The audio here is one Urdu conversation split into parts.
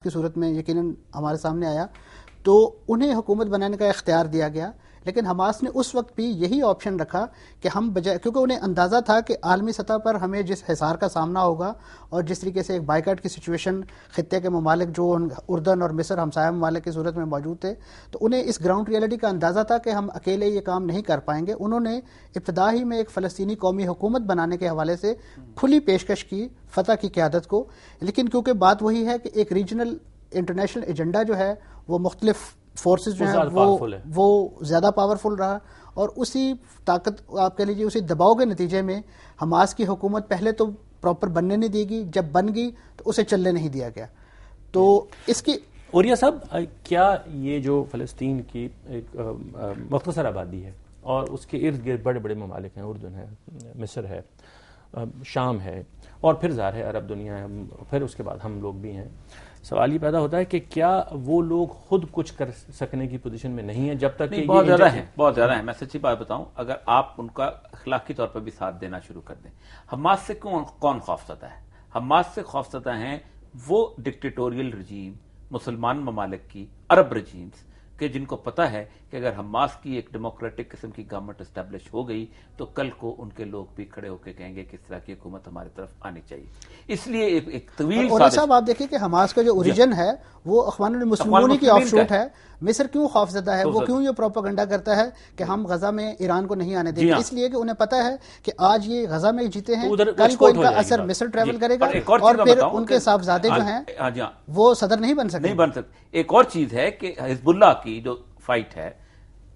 کی صورت میں یقیناً ہمارے سامنے آیا تو انہیں حکومت بنانے کا اختیار دیا گیا، لیکن حماس نے اس وقت بھی یہی آپشن رکھا کہ ہم بجائے، کیونکہ انہیں اندازہ تھا کہ عالمی سطح پر ہمیں جس حصار کا سامنا ہوگا اور جس طریقے سے ایک بائیکاٹ کی سچویشن خطے کے ممالک جو اردن اور مصر ہمسایہ ممالک کی صورت میں موجود تھے، تو انہیں اس گراؤنڈ ریئلٹی کا اندازہ تھا کہ ہم اکیلے یہ کام نہیں کر پائیں گے۔ انہوں نے ابتدا ہی میں ایک فلسطینی قومی حکومت بنانے کے حوالے سے کھلی پیشکش کی فتح کی قیادت کو، لیکن کیونکہ بات وہی ہے کہ ایک ریجنل انٹرنیشنل ایجنڈا جو ہے وہ مختلف فورسز جو ہیں وہ زیادہ پاورفل رہا، اور اسی طاقت آپ کہہ لیجیے اسی دباؤ کے نتیجے میں حماس کی حکومت پہلے تو پراپر بننے نہیں دی گئی، جب بن گئی تو اسے چلنے نہیں دیا گیا۔ تو اس کی اوریا صاحب، کیا یہ جو فلسطین کی ایک مختصر آبادی ہے اور اس کے ارد گرد بڑے بڑے ممالک ہیں، اردن ہے، مصر ہے، شام ہے، اور پھر ظاہر ہے عرب دنیا ہے، پھر اس کے بعد ہم لوگ بھی ہیں، سوال یہ پیدا ہوتا ہے کہ کیا وہ لوگ خود کچھ کر سکنے کی پوزیشن میں نہیں ہیں جب تک کہ بہت زیادہ ہیں۔ میں سچی بات بتاؤں، اگر آپ ان کا اخلاقی طور پر بھی ساتھ دینا شروع کر دیں، حماس سے کون خوفزدہ ہے؟ حماس سے خوفزدہ ہیں وہ ڈکٹیٹوریل رجیم، مسلمان ممالک کی، عرب رجیمز کہ جن کو پتا ہے کہ اگر حماس کی ایک ڈیموکریٹک قسم کی گورنمنٹ اسٹیبلش ہو گئی تو کل کو ان کے لوگ بھی کھڑے ہو کے کہیں گے کہ اس طرح کی حکومت ہماری طرف آنی چاہیے۔ اس لیے ایک طویل اور صاحب آپ دیکھیں کہ حماس کا جو اوریجن ہے وہ اخوان المسلمون کی آف شوٹ ہے۔ مصر کیوں خوفزدہ ہے؟ وہ کیوں یہ پروپیگنڈا کرتا ہے کہ ہم غزہ میں ایران کو نہیں آنے دیں گے؟ اس لیے کہ انہیں پتا ہے کہ آج یہ غزہ میں جیتے ہیں، کل کو ان کا اثر مصر ٹریول کرے گا، اور پھر ان کے صاحبزادے جو ہیں وہ صدر نہیں بن سکتے۔ ایک اور چیز ہے کہ حزب اللہ کی جو فائٹ ہے،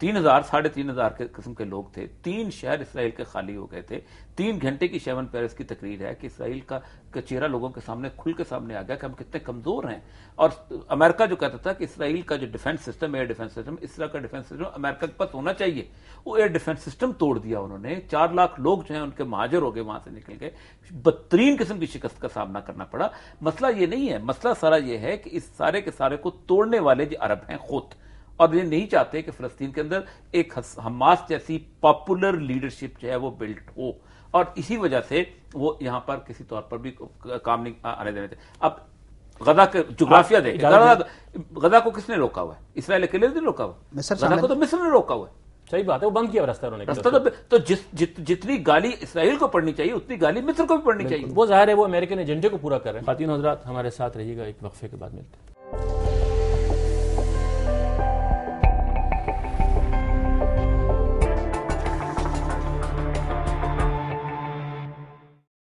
3000 ساڑھے 3000 کے قسم کے لوگ تھے، 3 شہر اسرائیل کے خالی ہو گئے تھے، 3 گھنٹے کی شیون پیرس کی تقریر ہے کہ اسرائیل کا چہرہ لوگوں کے سامنے کھل کے سامنے آ گیا کہ ہم کتنے کمزور ہیں، اور امریکہ جو کہتا تھا کہ اسرائیل کا جو defence system, air defence system, اس طرح کا ڈیفنس سسٹم امریکہ کے پاس ہونا چاہیے، وہ ایئر ڈیفنس سسٹم توڑ دیا انہوں نے۔ 4 لاکھ لوگ جو ہیں ان کے مہاجر ہو گئے، وہاں سے نکل گئے، بدترین قسم کی شکست کا سامنا کرنا پڑا۔ مسئلہ یہ نہیں ہے، مسئلہ سارا یہ ہے کہ اس سارے کے سارے کو توڑنے والے جو عرب ہیں خود، اور یہ نہیں چاہتے کہ فلسطین کے اندر ایک حماس جیسی پاپولر لیڈرشپ جو ہے وہ بلڈ ہو، اور اسی وجہ سے وہ یہاں پر کسی طور پر بھی کام نہیں آنے دینے تھے۔ اب غزہ کا جغرافیہ دیکھیں، غزہ کو کس نے روکا ہوا ہے؟ اسرائیل اکیلے نے روکا ہوا ہے، غزہ کو تو مصر نے روکا ہوا ہے۔ صحیح بات ہے، وہ بند کیا راستہ انہوں نے۔ تو جتنی گالی اسرائیل کو پڑنی چاہیے اتنی گالی مصر کو بھی پڑنی چاہیے۔ وہ ظاہر ہے وہ امریکن ایجنڈے کو پورا کر رہے ہیں۔ خواتین حضرات ہمارے ساتھ رہیے گا، ایک وقفے کے بعد ملتے ہیں۔